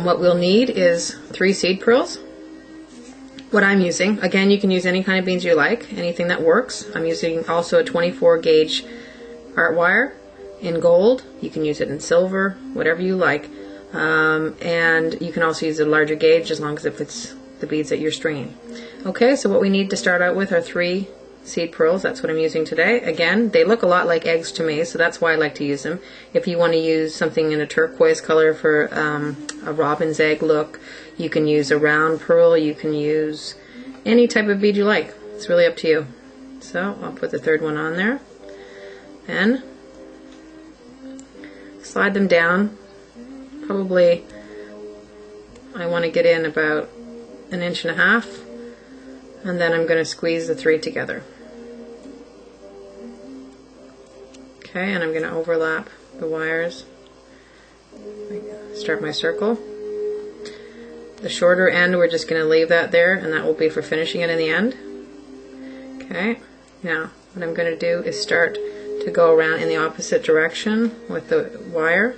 What we'll need is 3 seed pearls. What I'm using, again, you can use any kind of beads you like, anything that works. I'm using also a 24 gauge art wire in gold. You can use it in silver, whatever you like. And you can also use a larger gauge as long as it fits the beads that you're stringing. Okay, so what we need to start out with are 3 seed pearls. That's what I'm using today. Again, they look a lot like eggs to me, so that's why I like to use them. If you want to use something in a turquoise color for a robin's egg look, you can use a round pearl, you can use any type of bead you like. It's really up to you. So I'll put the 3rd one on there and slide them down. Probably I want to get in about 1.5 inches, and then I'm going to squeeze the 3 together. Okay, and I'm going to overlap the wires. Start my circle. The shorter end, we're just going to leave that there, and that will be for finishing it in the end. Okay, now what I'm going to do is start to go around in the opposite direction with the wire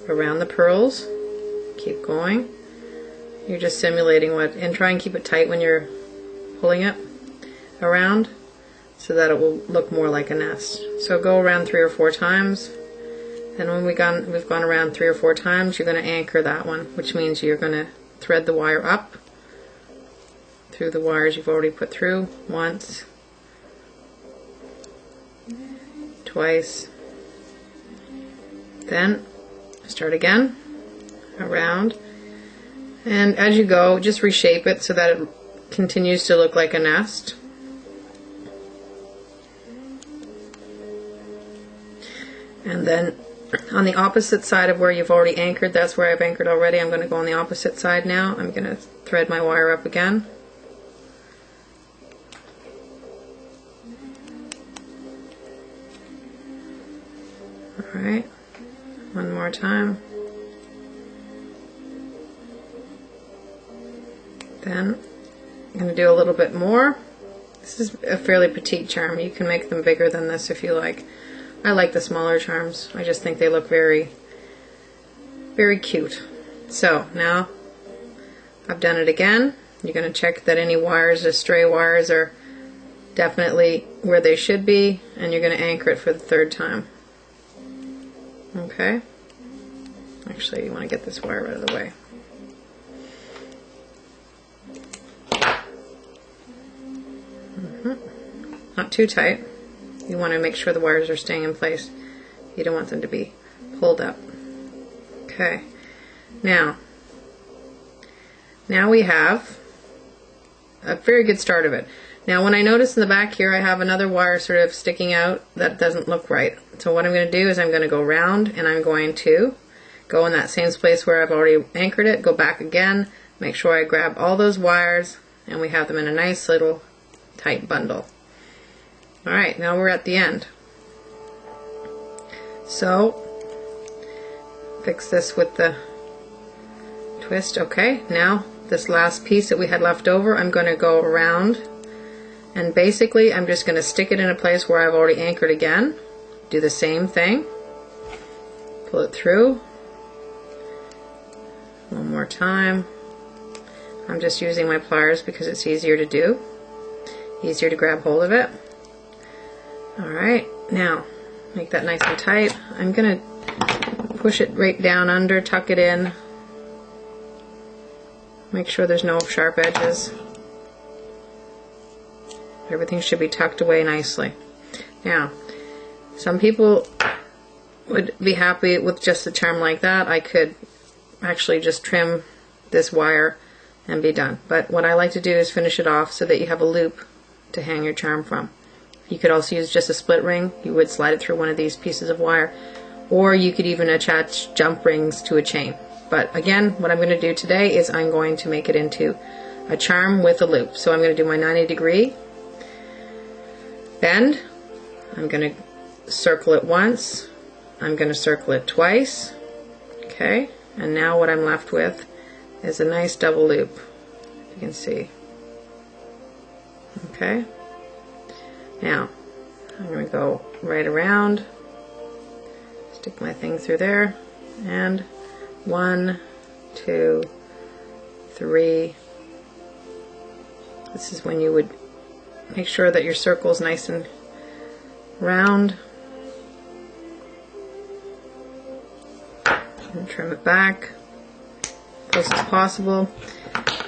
around the pearls. Keep going. You're just simulating what, and try and keep it tight when you're pulling it around so that it will look more like a nest. So go around 3 or 4 times. And when we've gone around 3 or 4 times, you're going to anchor that one, which means you're going to thread the wire up through the wires you've already put through once, twice, then start again around, and as you go, just reshape it so that it continues to look like a nest. And then on the opposite side of where you've already anchored, that's where I've anchored already, I'm going to go on the opposite side now. I'm going to thread my wire up again. Alright, one more time. Then I'm going to do a little bit more. This is a fairly petite charm. You can make them bigger than this if you like. I like the smaller charms. I just think they look very, very cute. So now I've done it again. You're going to check that any wires or stray wires are definitely where they should be, and you're going to anchor it for the 3rd time. Okay? Actually, you want to get this wire out of the way. Not too tight. You want to make sure the wires are staying in place. You don't want them to be pulled up. Okay. Now we have a very good start of it. Now when I notice in the back here I have another wire sort of sticking out, that doesn't look right. So what I'm going to do is I'm going to go round, and I'm going to go in that same place where I've already anchored it, go back again, make sure I grab all those wires, and we have them in a nice little tight bundle. Alright, now we're at the end. So, fix this with the twist. Okay, now this last piece that we had left over, I'm going to go around, and basically I'm just going to stick it in a place where I've already anchored again. Do the same thing. Pull it through. One more time. I'm just using my pliers because it's easier to do. Easier to grab hold of it. Alright, now make that nice and tight. I'm going to push it right down under, tuck it in. Make sure there's no sharp edges. Everything should be tucked away nicely. Now, some people would be happy with just a charm like that. I could actually just trim this wire and be done. But what I like to do is finish it off so that you have a loop to hang your charm from. You could also use just a split ring. You would slide it through one of these pieces of wire, or you could even attach jump rings to a chain. But again, what I'm going to do today is I'm going to make it into a charm with a loop. So I'm going to do my 90-degree bend. I'm going to circle it once. I'm going to circle it twice. Okay, and now what I'm left with is a nice double loop. You can see. Okay. Now, I'm going to go right around, stick my thing through there, and 1, 2, 3. This is when you would make sure that your circle is nice and round. And trim it back as close as possible.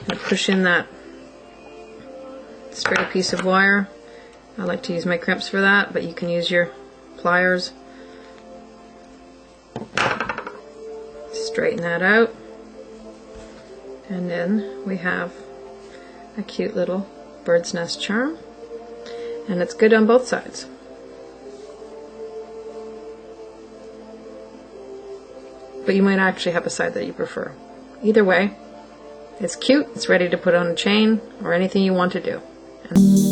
And push in that straight piece of wire. I like to use my crimps for that, but you can use your pliers. Straighten that out. And then we have a cute little bird's nest charm. And it's good on both sides. But you might actually have a side that you prefer. Either way, it's cute, it's ready to put on a chain or anything you want to do.